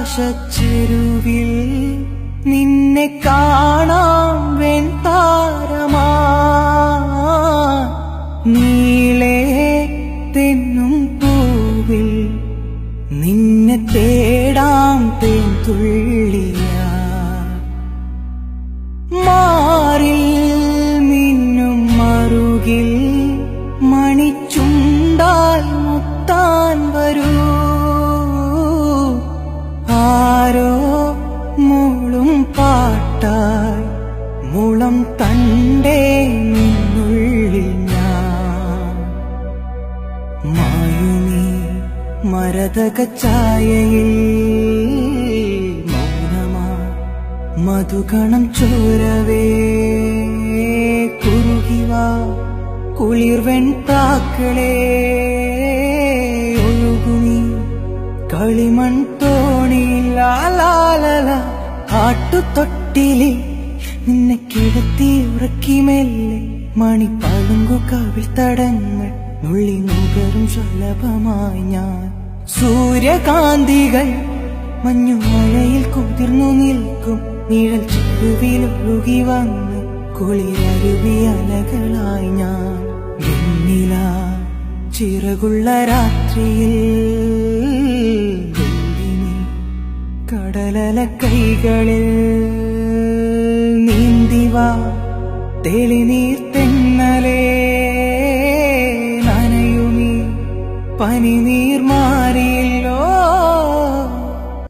ആകാശച്ചെരുവിൽ നിന്നെ കാണാം വെൺതാരമാ നീളേ തെന്നും പൂവിൽ നിന്നെ തേടാം തേൻതുള്ളിയാ മാറിൽ മിന്നും മറുകിൽ മണിച്ചുണ്ടാൽ മുത്താൻ വരൂ ആരോ മൂളും പാട്ടായി മുളം തണ്ടേ നിന്നുള്ളിൽ ഞാൻ മായുനീ മരതക ഛായയിൽ മൗനമാ മധുകണം ചോരവേ കുറുകിവാ കുളിർവെൺ പ്രാക്കളേ ഒഴുകുനീ കളിമൺ തോണിയിൽ ആട്ടുതൊട്ടിലിൽ നിന്നെ കിടത്തി ഉറക്കി മെല്ലെ മണിപ്പളുങ്കു കവിൾ തടങ്ങൾ നുള്ളി നുകരും ശലഭമായി ഞാൻ സൂര്യകാന്തികൾ മഞ്ഞുമഴയിൽ കുതിർന്നു നിൽക്കും നിഴൽ ചെരുവിൽ ഒഴുകി വന്ന് കുളിരരുവി അലകളായി ഞാൻ വെണ്ണില ചിറകുള്ള രാത്രിയിൽ കടലല കൈകളിൽ നീന്തിവാ തെളിനീർ തെന്നലേ നനയുമീ പനിനീർ മാറിയിൽ